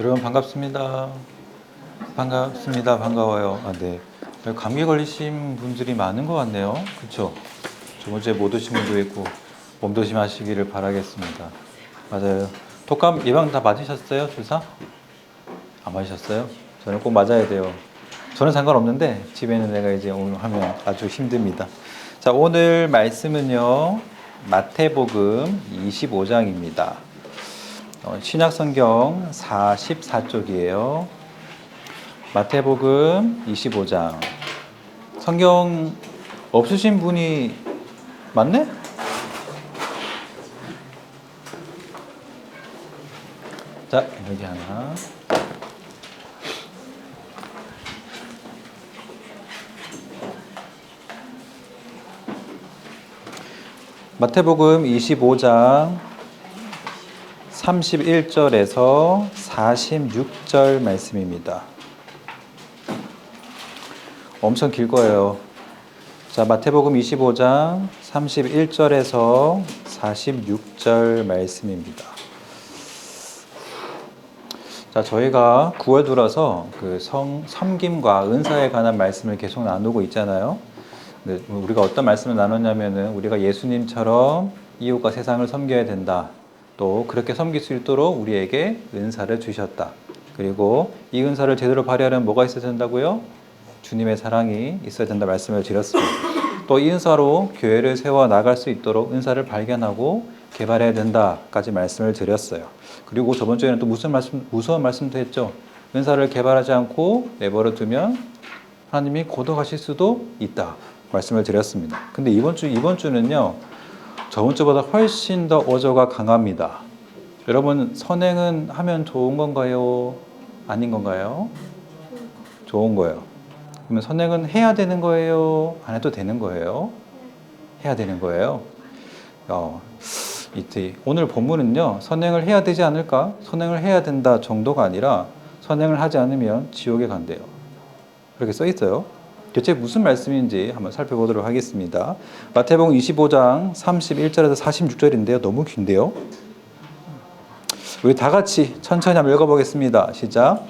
여러분 반갑습니다. 반갑습니다. 반가워요. 네. 감기 걸리신 분들이 많은 것 같네요. 그렇죠? 저번 주에 못 오신 분도 있고 몸 조심하시기를 바라겠습니다. 맞아요. 독감 예방 다 맞으셨어요? 주사? 안 맞으셨어요? 저는 꼭 맞아야 돼요. 저는 상관없는데 집에 있는 애가 이제 오늘 하면 아주 힘듭니다. 자, 오늘 말씀은요. 마태복음 25장입니다. 신약성경 44쪽이에요. 마태복음 25장. 성경 없으신 분이 많네? 자, 여기 하나. 마태복음 25장 31절에서 46절 말씀입니다. 엄청 길 거예요. 자, 마태복음 25장 31절에서 46절 말씀입니다. 자, 저희가 9월 들어서 그 섬김과 은사에 관한 말씀을 계속 나누고 있잖아요. 우리가 어떤 말씀을 나눴냐면은 우리가 예수님처럼 이웃과 세상을 섬겨야 된다. 또 그렇게 섬길 수 있도록 우리에게 은사를 주셨다. 그리고 이 은사를 제대로 발휘하려면 뭐가 있어야 된다고요? 주님의 사랑이 있어야 된다 말씀을 드렸습니다. 또 이 은사로 교회를 세워 나갈 수 있도록 은사를 발견하고 개발해야 된다까지 말씀을 드렸어요. 그리고 저번 주에는 또 무서운 말씀도 했죠. 은사를 개발하지 않고 내버려 두면 하나님이 고독하실 수도 있다 말씀을 드렸습니다. 근데 이번 주는요. 저번 주보다 훨씬 더 어조가 강합니다. 여러분, 선행은 하면 좋은 건가요? 아닌 건가요? 좋은 거예요. 그러면 선행은 해야 되는 거예요? 안 해도 되는 거예요? 해야 되는 거예요. 오늘 본문은요. 선행을 해야 되지 않을까? 선행을 해야 된다 정도가 아니라 선행을 하지 않으면 지옥에 간대요. 그렇게 써 있어요. 대체 무슨 말씀인지 한번 살펴보도록 하겠습니다. 마태복음 25장 31절에서 46절인데요. 너무 긴데요. 우리 다 같이 천천히 한번 읽어보겠습니다. 시작.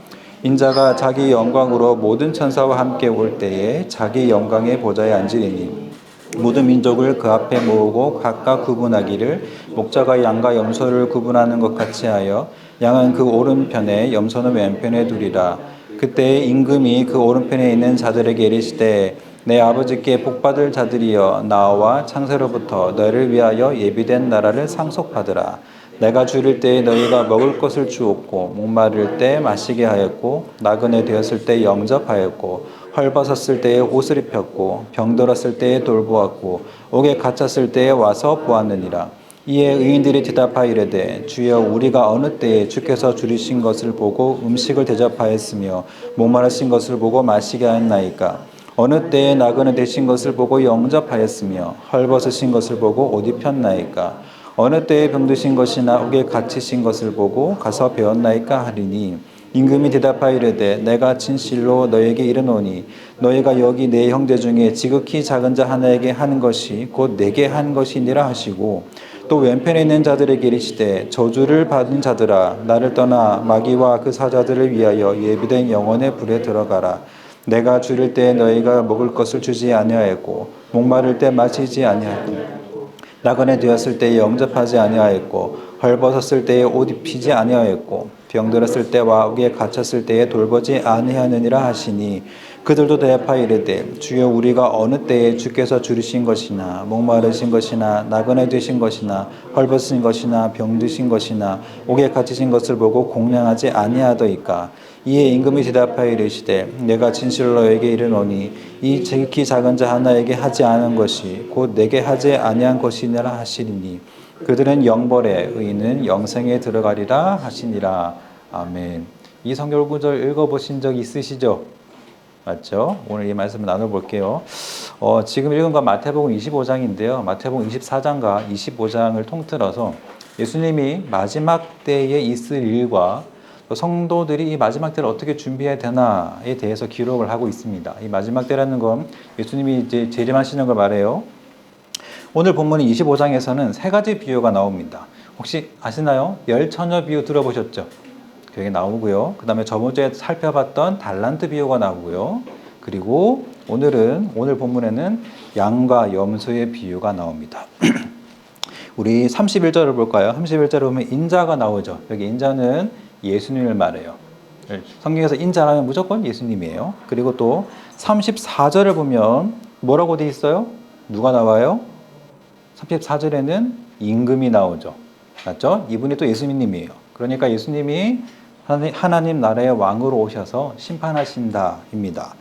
인자가 자기 영광으로 모든 천사와 함께 올 때에 자기 영광의 보좌에 앉으리니 모든 민족을 그 앞에 모으고 각각 구분하기를 목자가 양과 염소를 구분하는 것 같이 하여 양은 그 오른편에 염소는 왼편에 두리라. 그때 임금이 그 오른편에 있는 자들에게 이르시되 내 아버지께 복받을 자들이여 나와 창세로부터 너희를 위하여 예비된 나라를 상속받으라. 내가 줄일 때에 너희가 먹을 것을 주었고 목마를 때 마시게 하였고 나그네 되었을 때 영접하였고 헐벗었을 때에 옷을 입혔고 병들었을 때에 돌보았고 옥에 갇혔을 때에 와서 보았느니라. 이에 의인들이 대답하여 이르되 주여 우리가 어느 때에 주께서 줄이신 것을 보고 음식을 대접하였으며 목마르신 것을 보고 마시게 하였나이까. 어느 때에 나그네 되신 것을 보고 영접하였으며 헐벗으신 것을 보고 옷 입혔나이까. 어느 때에 병드신 것이나 옥에 갇히신 것을 보고 가서 배웠나이까 하리니 임금이 대답하여 이르되 내가 진실로 너에게 이르노니 너희가 여기 내 형제 중에 지극히 작은 자 하나에게 하는 것이 곧 내게 한 것이니라 하시고 또 왼편에 있는 자들에게 이르시되 저주를 받은 자들아 나를 떠나 마귀와 그 사자들을 위하여 예비된 영혼의 불에 들어가라. 내가 줄일 때 너희가 먹을 것을 주지 아니하였고 목마를 때 마시지 아니하였고 나그네 되었을 때에 영접하지 아니하였고 헐벗었을 때에 옷 입히지 아니하였고 병들었을 때와 옥에 갇혔을 때에 돌보지 아니하느니라 하시니 그들도 대답하여 이르되 주여 우리가 어느 때에 주께서 줄이신 것이나 목마르신 것이나 나그네 되신 것이나 헐벗으신 것이나 병드신 것이나 옥에 갇히신 것을 보고 공량하지 아니하더이까. 이에 임금이 대답하여 이르시되 내가 진실로 너에게 이르노니 이 지극히 작은 자 하나에게 하지 않은 것이 곧 내게 하지 아니한 것이니라 하시리니 그들은 영벌에 의인은 영생에 들어가리라 하시니라. 아멘. 이 성경 구절 읽어보신 적 있으시죠? 맞죠? 오늘 이 말씀을 나눠볼게요. 지금 읽은 건 마태복음 25장인데요. 마태복음 24장과 25장을 통틀어서 예수님이 마지막 때에 있을 일과 성도들이 이 마지막 때를 어떻게 준비해야 되나에 대해서 기록을 하고 있습니다. 이 마지막 때라는 건 예수님이 이제 재림하시는 걸 말해요. 오늘 본문 25장에서는 세 가지 비유가 나옵니다. 혹시 아시나요? 열 처녀 비유 들어보셨죠? 여기 나오고요. 그 다음에 저번 주에 살펴봤던 달란트 비유가 나오고요. 그리고 오늘 본문에는 양과 염소의 비유가 나옵니다. 우리 31절을 볼까요? 31절을 보면 인자가 나오죠. 여기 인자는 예수님을 말해요. 성경에서 인자라면 무조건 예수님이에요. 그리고 또 34절을 보면 뭐라고 돼 있어요? 누가 나와요? 34절에는 임금이 나오죠. 맞죠? 이분이 또 예수님이에요. 그러니까 예수님이 하나님 나라의 왕으로 오셔서 심판하신다입니다.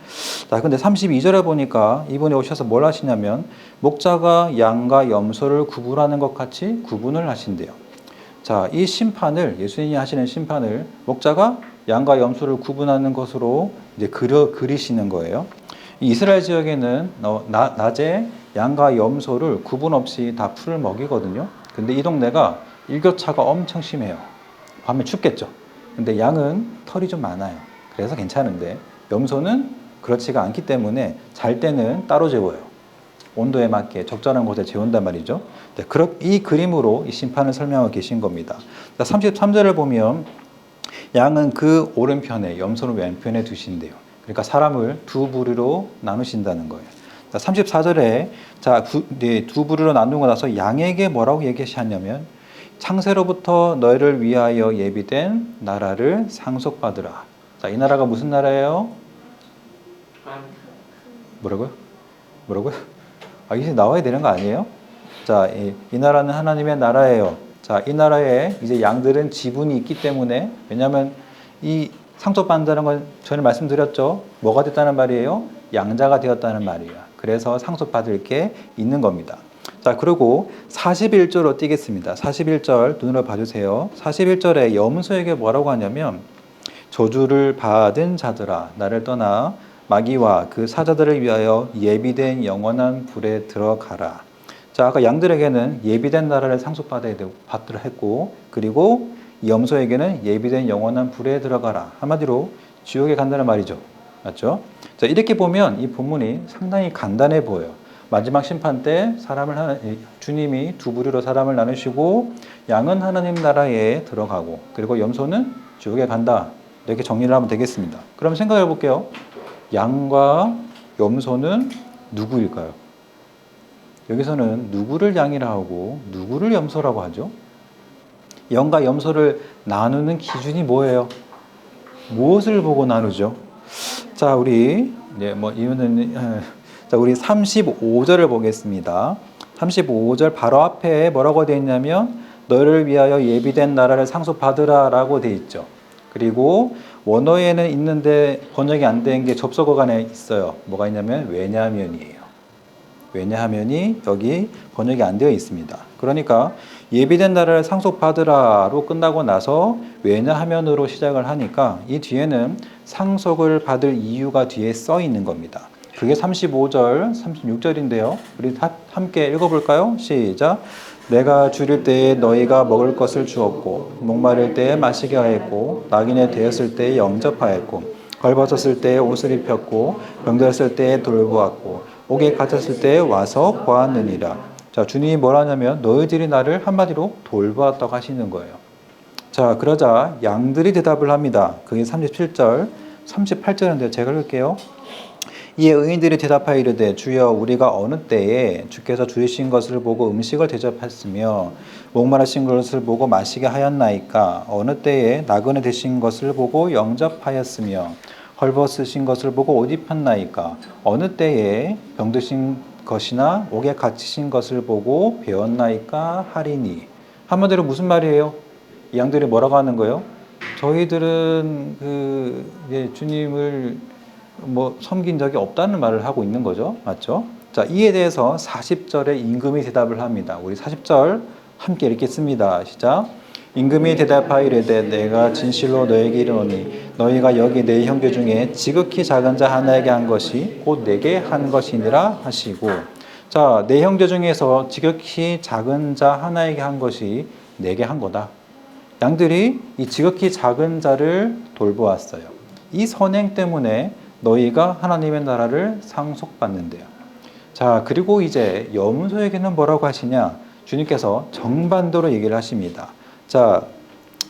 자, 근데 32절에 보니까 이분이 오셔서 뭘 하시냐면 목자가 양과 염소를 구분하는 것 같이 구분을 하신대요. 자, 이 심판을 예수님이 하시는 심판을 목자가 양과 염소를 구분하는 것으로 이제 그리시는 거예요. 이스라엘 지역에는 낮에 양과 염소를 구분 없이 다 풀을 먹이거든요. 근데 이 동네가 일교차가 엄청 심해요. 밤에 춥겠죠. 근데 양은 털이 좀 많아요. 그래서 괜찮은데 염소는 그렇지가 않기 때문에 잘 때는 따로 재워요. 온도에 맞게 적절한 곳에 재운단 말이죠. 이 그림으로 이 심판을 설명하고 계신 겁니다. 33절을 보면 양은 그 오른편에 염소는 왼편에 두신대요. 그러니까 사람을 두 부류로 나누신다는 거예요. 34절에 두 부류로 나누고 나서 양에게 뭐라고 얘기하셨냐면 창세로부터 너희를 위하여 예비된 나라를 상속받으라. 자, 이 나라가 무슨 나라예요? 뭐라고요? 이제 나와야 되는 거 아니에요? 자, 이 나라는 하나님의 나라예요. 자, 이 나라에 이제 양들은 지분이 있기 때문에, 왜냐하면 이 상속받는다는 건 전에 말씀드렸죠. 뭐가 됐다는 말이에요? 양자가 되었다는 말이에요. 그래서 상속받을 게 있는 겁니다. 자, 그리고 41절로 띄겠습니다. 41절 눈으로 봐주세요. 41절에 염소에게 뭐라고 하냐면 저주를 받은 자들아 나를 떠나 마귀와 그 사자들을 위하여 예비된 영원한 불에 들어가라. 자, 아까 양들에게는 예비된 나라를 상속받으라 했고, 그리고 염소에게는 예비된 영원한 불에 들어가라. 한마디로 지옥에 간다는 말이죠. 맞죠? 자, 이렇게 보면 이 본문이 상당히 간단해 보여요. 마지막 심판 때 주님이 두 부류로 사람을 나누시고 양은 하나님 나라에 들어가고 그리고 염소는 지옥에 간다. 이렇게 정리를 하면 되겠습니다. 그럼 생각해 볼게요. 양과 염소는 누구일까요? 여기서는 누구를 양이라 하고 누구를 염소라고 하죠? 양과 염소를 나누는 기준이 뭐예요? 무엇을 보고 나누죠? 자, 우리 우리 35절을 보겠습니다. 35절 바로 앞에 뭐라고 되어 있냐면 너를 위하여 예비된 나라를 상속받으라 라고 되어 있죠. 그리고 원어에는 있는데 번역이 안 된 게 접속어가 안에 있어요. 뭐가 있냐면 왜냐하면이에요. 왜냐하면이 여기 번역이 안 되어 있습니다. 그러니까 예비된 나라를 상속받으라로 끝나고 나서 왜냐하면으로 시작을 하니까 이 뒤에는 상속을 받을 이유가 뒤에 써 있는 겁니다. 그게 35절, 36절인데요. 우리 함께 읽어볼까요? 시작. 내가 줄일 때에 너희가 먹을 것을 주었고 목마를 때에 마시게 하였고 낙인에 되었을 때에 영접하였고 벌벗었을 때에 옷을 입혔고 병들었을 때에 돌보았고 옥에 갇혔을 때에 와서 보았느니라. 자, 주님이 뭐라냐면 너희들이 나를 한마디로 돌보았다고 하시는 거예요. 자, 그러자 양들이 대답을 합니다. 그게 37절, 38절인데 제가 읽을게요. 이에 의인들이 대답하여 이르되 주여 우리가 어느 때에 주께서 줄이신 것을 보고 음식을 대접했으며 목마르신 것을 보고 마시게 하였나이까 어느 때에 나그네 되신 것을 보고 영접하였으며 헐벗으신 것을 보고 옷 입혔나이까 어느 때에 병드신 것이나 옥에 갇히신 것을 보고 배웠나이까 하리니. 한마디로 무슨 말이에요? 이 양들이 뭐라고 하는 거예요? 저희들은 주님을 섬긴 적이 없다는 말을 하고 있는 거죠. 맞죠? 자, 이에 대해서 40절에 임금이 대답을 합니다. 우리 40절 함께 읽겠습니다. 시작. 임금이 대답하여 이르되 내가 진실로 너에게 이르노니 너희가 여기 내 형제 중에 지극히 작은 자 하나에게 한 것이 곧 내게 한 것이니라 하시고. 자, 내 형제 중에서 지극히 작은 자 하나에게 한 것이 내게 한 거다. 양들이 이 지극히 작은 자를 돌보았어요. 이 선행 때문에 너희가 하나님의 나라를 상속받는데요. 자, 그리고 이제 염소에게는 뭐라고 하시냐? 주님께서 정반대로 얘기를 하십니다. 자,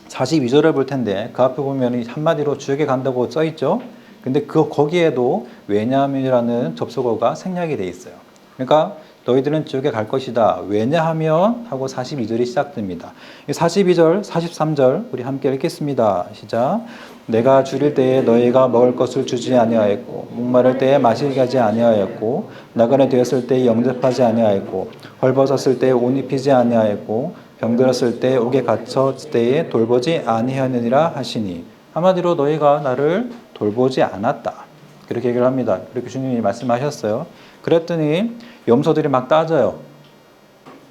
42절을 볼 텐데 그 앞에 보면 한마디로 지옥에 간다고 써 있죠. 근데 거기에도 왜냐하면이라는 접속어가 생략이 돼 있어요. 그러니까 너희들은 지옥에 갈 것이다. 왜냐하면 하고 42절이 시작됩니다. 42절, 43절 우리 함께 읽겠습니다. 시작. 내가 줄일 때에 너희가 먹을 것을 주지 아니하였고 목마를 때에 마시게 하지 아니하였고 나그네 되었을 때에 영접하지 아니하였고 헐벗었을 때에 옷 입히지 아니하였고 병들었을 때에 옥에 갇혔을 때에 돌보지 아니하느니라 하시니. 한마디로 너희가 나를 돌보지 않았다. 그렇게 얘기를 합니다. 그렇게 주님이 말씀하셨어요. 그랬더니 염소들이 막 따져요.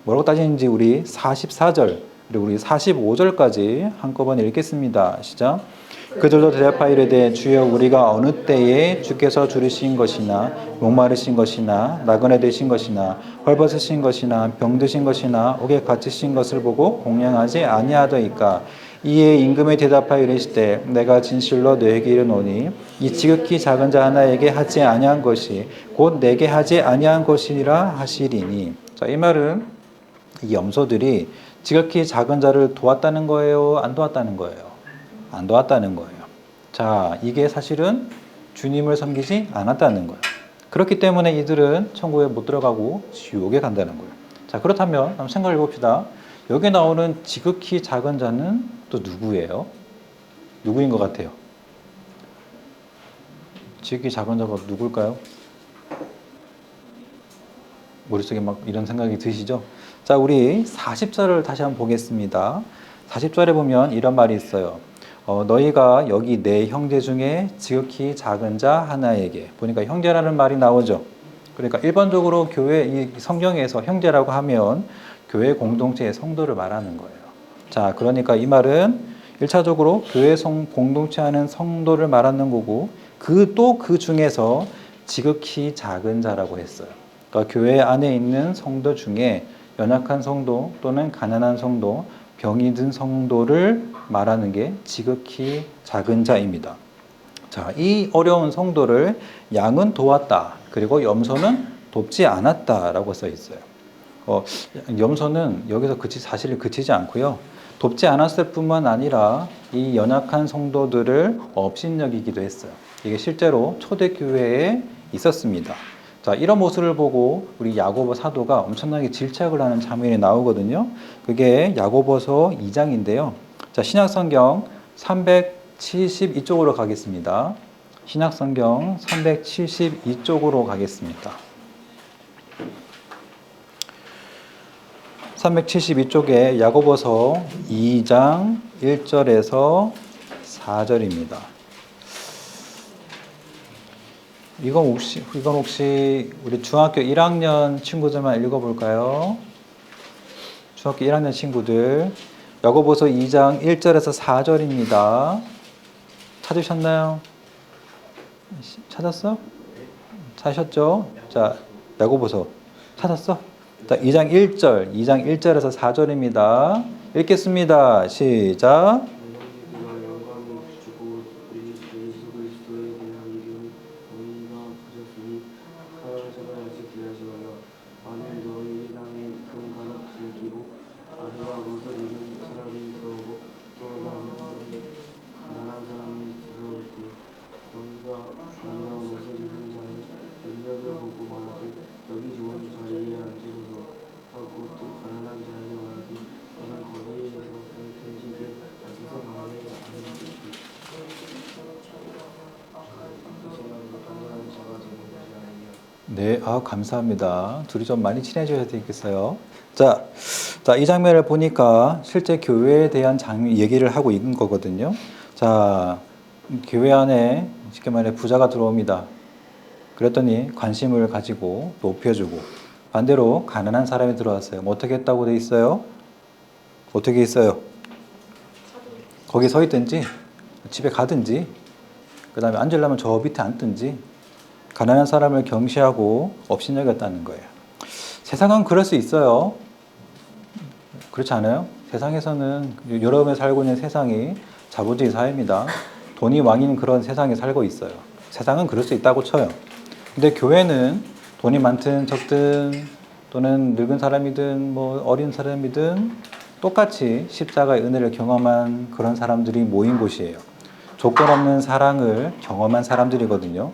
뭐라고 따지는지 우리 44절 그리고 우리 45절까지 한꺼번에 읽겠습니다. 시작. 그들도 대답하여 이르되 주여 우리가 어느 때에 주께서 줄이신 것이나 목마르신 것이나 나그네 되신 것이나 헐벗으신 것이나 병드신 것이나 옥에 갇히신 것을 보고 공양하지 아니하더이까. 이에 임금이 대답하여 이르시되 내가 진실로 너에게 이르노니 이 지극히 작은 자 하나에게 하지 아니한 것이 곧 내게 하지 아니한 것이라 하시리니. 자, 이 말은 이 염소들이 지극히 작은 자를 도왔다는 거예요? 안 도왔다는 거예요? 안 도왔다는 거예요. 자, 이게 사실은 주님을 섬기지 않았다는 거예요. 그렇기 때문에 이들은 천국에 못 들어가고 지옥에 간다는 거예요. 자, 그렇다면 한번 생각해 봅시다. 여기 나오는 지극히 작은 자는 또 누구예요? 누구인 것 같아요? 지극히 작은 자가 누굴까요? 머릿속에 막 이런 생각이 드시죠? 자, 우리 40절을 다시 한번 보겠습니다. 40절에 보면 이런 말이 있어요. 너희가 여기 내 형제 중에 지극히 작은 자 하나에게, 보니까 형제라는 말이 나오죠. 그러니까 일반적으로 교회 이 성경에서 형제라고 하면 교회 공동체의 성도를 말하는 거예요. 자, 그러니까 이 말은 1차적으로 교회 공동체 하는 성도를 말하는 거고 그 중에서 지극히 작은 자라고 했어요. 그러니까 교회 안에 있는 성도 중에 연약한 성도 또는 가난한 성도, 병이 든 성도를 말하는 게 지극히 작은 자입니다. 자, 이 어려운 성도를 양은 도왔다. 그리고 염소는 돕지 않았다라고 써 있어요. 염소는 여기서 사실 그치지 않고요. 돕지 않았을 뿐만 아니라 이 연약한 성도들을 업신여기기도 했어요. 이게 실제로 초대교회에 있었습니다. 자, 이런 모습을 보고 우리 야고보 사도가 엄청나게 질책을 하는 장면이 나오거든요. 그게 야고보서 2장인데요. 자, 신약성경 372쪽으로 가겠습니다. 신약성경 372쪽으로 가겠습니다. 372쪽에 야고보서 2장 1절에서 4절입니다. 이건 혹시 우리 중학교 1학년 친구들만 읽어볼까요? 중학교 1학년 친구들. 야고보서 2장 1절에서 4절입니다. 찾으셨나요? 찾았어? 찾으셨죠? 자, 야고보서 찾았어? 자, 2장 1절에서 4절입니다. 읽겠습니다. 시작. 네, 감사합니다. 둘이 좀 많이 친해져야 되겠어요. 자, 이 장면을 보니까 실제 교회에 대한 얘기를 하고 있는 거거든요. 자, 교회 안에 쉽게 말해 부자가 들어옵니다. 그랬더니 관심을 가지고 높여주고, 반대로 가난한 사람이 들어왔어요. 뭐 어떻게 했다고 돼 있어요? 어떻게 있어요? 거기 서 있든지 집에 가든지, 그 다음에 앉으려면 저 밑에 앉든지, 가난한 사람을 경시하고 업신여겼다는 거예요. 세상은 그럴 수 있어요. 그렇지 않아요? 세상에서는, 여러분이 살고 있는 세상이 자본주의 사회입니다. 돈이 왕인 그런 세상에 살고 있어요. 세상은 그럴 수 있다고 쳐요. 근데 교회는 돈이 많든 적든 또는 늙은 사람이든 뭐 어린 사람이든 똑같이 십자가의 은혜를 경험한 그런 사람들이 모인 곳이에요. 조건 없는 사랑을 경험한 사람들이거든요.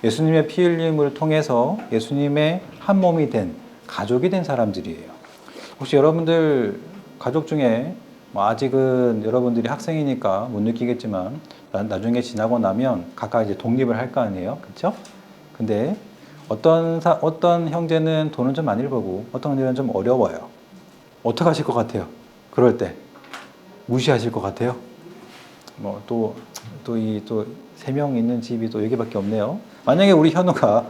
예수님의 피 흘림을 통해서 예수님의 한 몸이 된, 가족이 된 사람들이에요. 혹시 여러분들 가족 중에 아직은 여러분들이 학생이니까 못 느끼겠지만 나중에 지나고 나면 각각 이제 독립을 할 거 아니에요, 그렇죠? 근데 어떤 형제는 돈을 좀 많이 벌고 어떤 형제는 좀 어려워요. 어떻게 하실 것 같아요? 그럴 때 무시하실 것 같아요? 뭐 또 세 명 있는 집이 또 여기밖에 없네요. 만약에 우리 현우가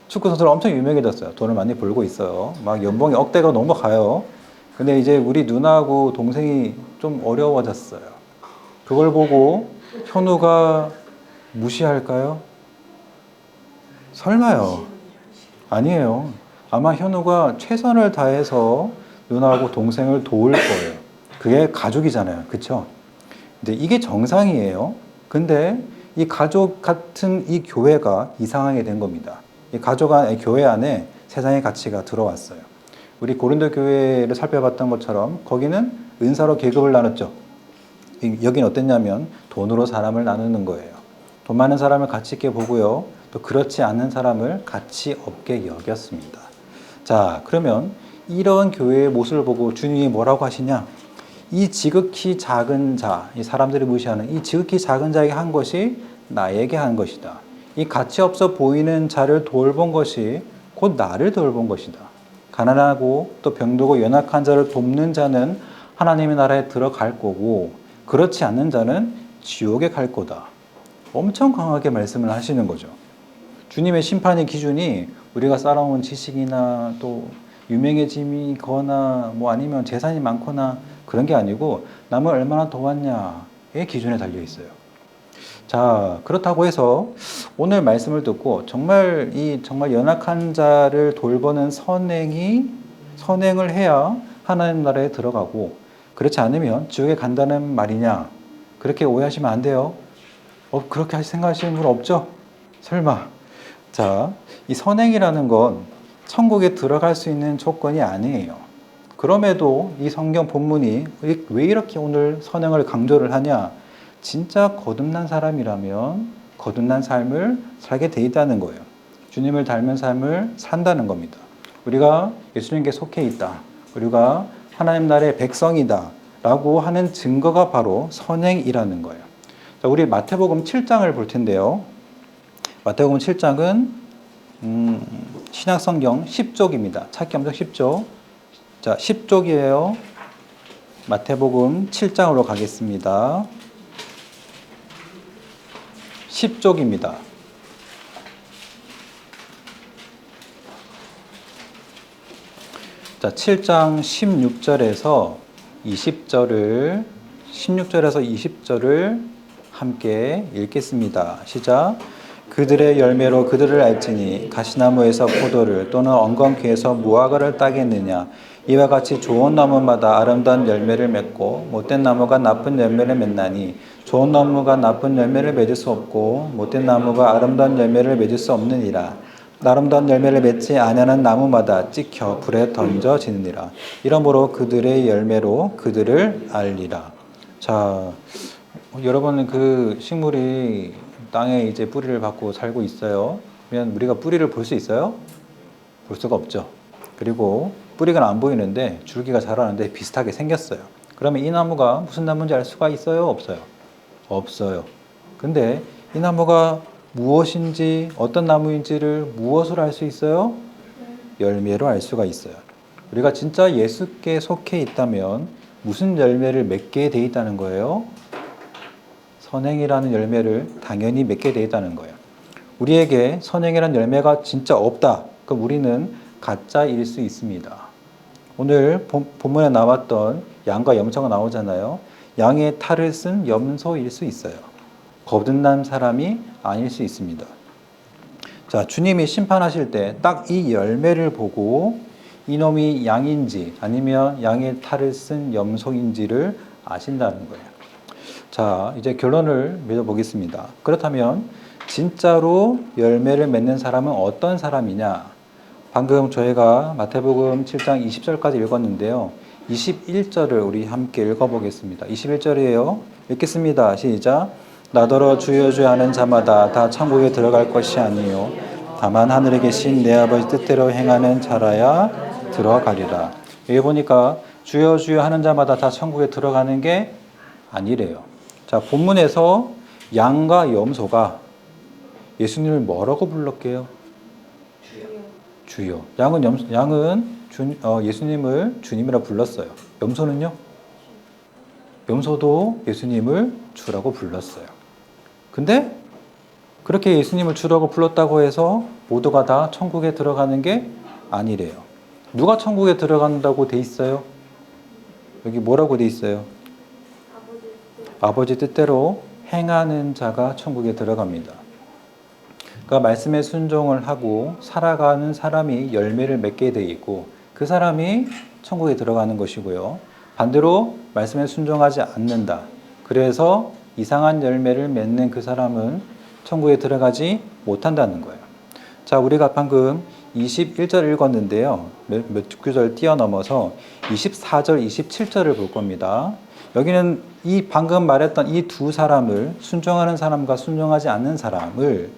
축구 선수로 엄청 유명해졌어요. 돈을 많이 벌고 있어요. 막 연봉이 억대가 넘어가요. 근데 이제 우리 누나하고 동생이 좀 어려워졌어요. 그걸 보고 현우가 무시할까요? 설마요. 아니에요. 아마 현우가 최선을 다해서 누나하고 동생을 도울 거예요. 그게 가족이잖아요. 그쵸? 근데 이게 정상이에요. 근데 이 가족 같은 이 교회가 이상하게 된 겁니다. 이 교회 안에 세상의 가치가 들어왔어요. 우리 고린도 교회를 살펴봤던 것처럼 거기는 은사로 계급을 나눴죠. 여긴 어땠냐면 돈으로 사람을 나누는 거예요. 돈 많은 사람을 가치 있게 보고요. 또 그렇지 않은 사람을 가치 없게 여겼습니다. 자, 그러면 이런 교회의 모습을 보고 주님이 뭐라고 하시냐? 이 지극히 작은 자, 이 사람들이 무시하는 이 지극히 작은 자에게 한 것이 나에게 한 것이다. 이 가치 없어 보이는 자를 돌본 것이 곧 나를 돌본 것이다. 가난하고 또 병들고 연약한 자를 돕는 자는 하나님의 나라에 들어갈 거고 그렇지 않는 자는 지옥에 갈 거다. 엄청 강하게 말씀을 하시는 거죠. 주님의 심판의 기준이 우리가 쌓아온 지식이나 또 유명해짐이거나 뭐 아니면 재산이 많거나 그런 게 아니고 남을 얼마나 도왔냐의 기준에 달려 있어요. 자, 그렇다고 해서 오늘 말씀을 듣고 정말 연약한 자를 돌보는 선행을 해야 하나님 나라에 들어가고 그렇지 않으면 지옥에 간다는 말이냐? 그렇게 오해하시면 안 돼요. 그렇게 생각하시는 분 없죠? 설마. 자, 이 선행이라는 건 천국에 들어갈 수 있는 조건이 아니에요. 그럼에도 이 성경 본문이 왜 이렇게 오늘 선행을 강조를 하냐? 진짜 거듭난 사람이라면 거듭난 삶을 살게 돼 있다는 거예요. 주님을 닮은 삶을 산다는 겁니다. 우리가 예수님께 속해 있다. 우리가 하나님 나라의 백성이다. 라고 하는 증거가 바로 선행이라는 거예요. 자, 우리 마태복음 7장을 볼 텐데요. 마태복음 7장은 신약성경 10쪽입니다. 찾기 엄청 쉽죠? 자, 10쪽이에요. 마태복음 7장으로 가겠습니다. 10쪽입니다. 자, 7장 16절에서 20절을 함께 읽겠습니다. 시작. 그들의 열매로 그들을 알지니 가시나무에서 포도를 또는 엉겅퀴에서 무화과를 따겠느냐. 이와 같이 좋은 나무마다 아름다운 열매를 맺고 못된 나무가 나쁜 열매를 맺나니 좋은 나무가 나쁜 열매를 맺을 수 없고 못된 나무가 아름다운 열매를 맺을 수 없느니라. 아름다운 열매를 맺지 아니하는 나무마다 찍혀 불에 던져지느니라. 이러므로 그들의 열매로 그들을 알리라. 자, 여러분은 그 식물이 땅에 이제 뿌리를 받고 살고 있어요. 그러면 우리가 뿌리를 볼 수 있어요? 볼 수가 없죠. 그리고 뿌리가 안 보이는데 줄기가 자라는데 비슷하게 생겼어요. 그러면 이 나무가 무슨 나무인지 알 수가 있어요? 없어요? 없어요. 근데 이 나무가 무엇인지 어떤 나무인지를 무엇으로 알 수 있어요? 열매로 알 수가 있어요. 우리가 진짜 예수께 속해 있다면 무슨 열매를 맺게 돼 있다는 거예요? 선행이라는 열매를 당연히 맺게 돼 있다는 거예요. 우리에게 선행이라는 열매가 진짜 없다. 그럼 우리는 가짜일 수 있습니다. 오늘 본문에 나왔던 양과 염소가 나오잖아요. 양의 탈을 쓴 염소일 수 있어요. 거듭난 사람이 아닐 수 있습니다. 자, 주님이 심판하실 때 딱 이 열매를 보고 이놈이 양인지 아니면 양의 탈을 쓴 염소인지를 아신다는 거예요. 자, 이제 결론을 맺어보겠습니다. 그렇다면 진짜로 열매를 맺는 사람은 어떤 사람이냐? 방금 저희가 마태복음 7장 20절까지 읽었는데요. 21절을 우리 함께 읽어보겠습니다. 21절이에요. 읽겠습니다. 시작. 나더러 주여 주여 하는 자마다 다 천국에 들어갈 것이 아니요 다만 하늘에 계신 내 아버지 뜻대로 행하는 자라야 들어가리라. 여기 보니까 주여 주여 하는 자마다 다 천국에 들어가는 게 아니래요. 자, 본문에서 양과 염소가 예수님을 뭐라고 불렀게요? 주여. 양은 예수님을 주님이라 불렀어요. 염소는요? 염소도 예수님을 주라고 불렀어요. 근데 그렇게 예수님을 주라고 불렀다고 해서 모두가 다 천국에 들어가는 게 아니래요. 누가 천국에 들어간다고 돼 있어요? 여기 뭐라고 돼 있어요? 아버지 뜻대로 행하는 자가 천국에 들어갑니다. 그러니까 말씀에 순종을 하고 살아가는 사람이 열매를 맺게 돼 있고 그 사람이 천국에 들어가는 것이고요. 반대로 말씀에 순종하지 않는다. 그래서 이상한 열매를 맺는 그 사람은 천국에 들어가지 못한다는 거예요. 자, 우리가 방금 21절 읽었는데요. 몇 구절 뛰어넘어서 24절, 27절을 볼 겁니다. 여기는 이 방금 말했던 이 두 사람을 순종하는 사람과 순종하지 않는 사람을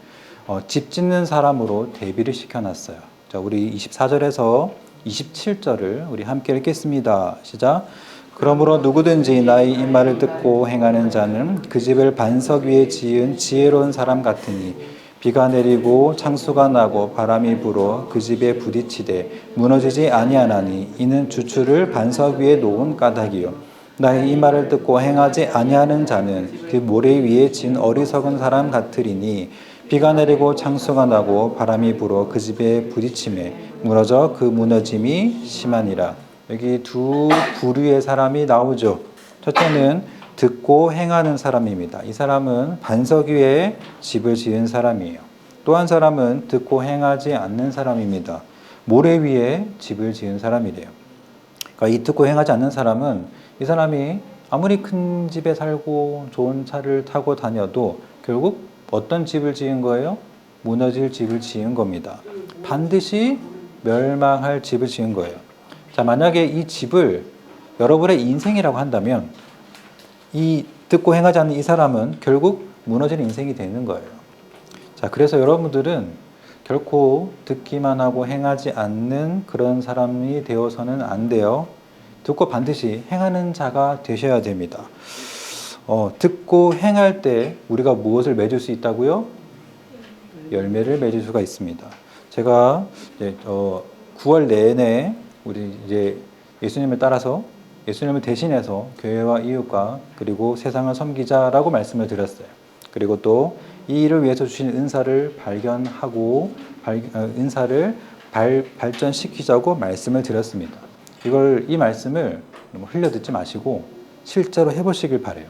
집 짓는 사람으로 대비를 시켜놨어요. 자, 우리 24절에서 27절을 우리 함께 읽겠습니다. 시작. 그러므로 누구든지 나의 이 말을 듣고 행하는 자는 그 집을 반석 위에 지은 지혜로운 사람 같으니 비가 내리고 창수가 나고 바람이 불어 그 집에 부딪히되 무너지지 아니하나니 이는 주추를 반석 위에 놓은 까닭이요 나의 이 말을 듣고 행하지 아니하는 자는 그 모래 위에 진 어리석은 사람 같으리니 비가 내리고 창수가 나고 바람이 불어 그 집에 부딪힘에 무너져 그 무너짐이 심하니라. 여기 두 부류의 사람이 나오죠. 첫째는 듣고 행하는 사람입니다. 이 사람은 반석 위에 집을 지은 사람이에요. 또 한 사람은 듣고 행하지 않는 사람입니다. 모래 위에 집을 지은 사람이래요. 그러니까 이 듣고 행하지 않는 사람은 이 사람이 아무리 큰 집에 살고 좋은 차를 타고 다녀도 결국 어떤 집을 지은 거예요? 무너질 집을 지은 겁니다. 반드시 멸망할 집을 지은 거예요. 자, 만약에 이 집을 여러분의 인생이라고 한다면 이 듣고 행하지 않는 이 사람은 결국 무너지는 인생이 되는 거예요. 자, 그래서 여러분들은 결코 듣기만 하고 행하지 않는 그런 사람이 되어서는 안 돼요. 듣고 반드시 행하는 자가 되셔야 됩니다. 듣고 행할 때 우리가 무엇을 맺을 수 있다고요? 열매를 맺을 수가 있습니다. 제가 이제 9월 내내 우리 이제 예수님을 따라서 예수님을 대신해서 교회와 이웃과 그리고 세상을 섬기자라고 말씀을 드렸어요. 그리고 또 이 일을 위해서 주신 은사를 발견하고 은사를 발전시키자고 말씀을 드렸습니다. 이 말씀을 너무 흘려 듣지 마시고 실제로 해보시길 바래요.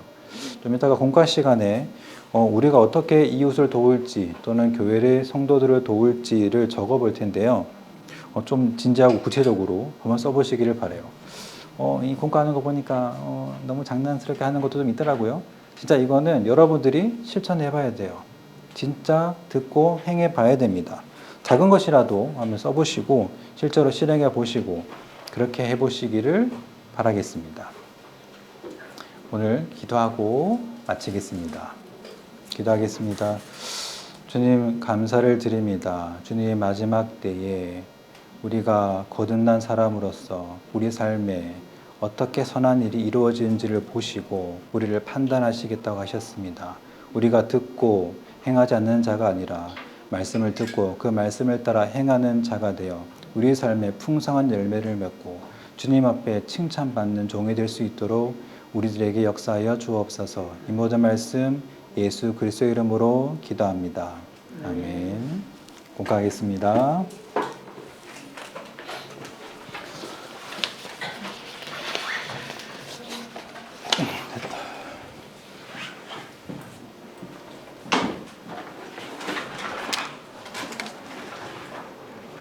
좀 이따가 공과 시간에 우리가 어떻게 이웃을 도울지 또는 교회의 성도들을 도울지를 적어볼 텐데요. 좀 진지하고 구체적으로 한번 써보시기를 바래요. 이 공과하는 거 보니까 너무 장난스럽게 하는 것도 좀 있더라고요. 진짜 이거는 여러분들이 실천해 봐야 돼요. 진짜 듣고 행해 봐야 됩니다. 작은 것이라도 한번 써보시고 실제로 실행해 보시고 그렇게 해보시기를 바라겠습니다. 오늘 기도하고 마치겠습니다. 기도하겠습니다. 주님 감사를 드립니다. 주님의 마지막 때에 우리가 거듭난 사람으로서 우리 삶에 어떻게 선한 일이 이루어지는지를 보시고 우리를 판단하시겠다고 하셨습니다. 우리가 듣고 행하지 않는 자가 아니라 말씀을 듣고 그 말씀을 따라 행하는 자가 되어 우리 삶에 풍성한 열매를 맺고 주님 앞에 칭찬받는 종이 될 수 있도록 우리들에게 역사하여 주옵소서. 이 모든 말씀 예수 그리스도의 이름으로 기도합니다. 아멘. 공부하겠습니다.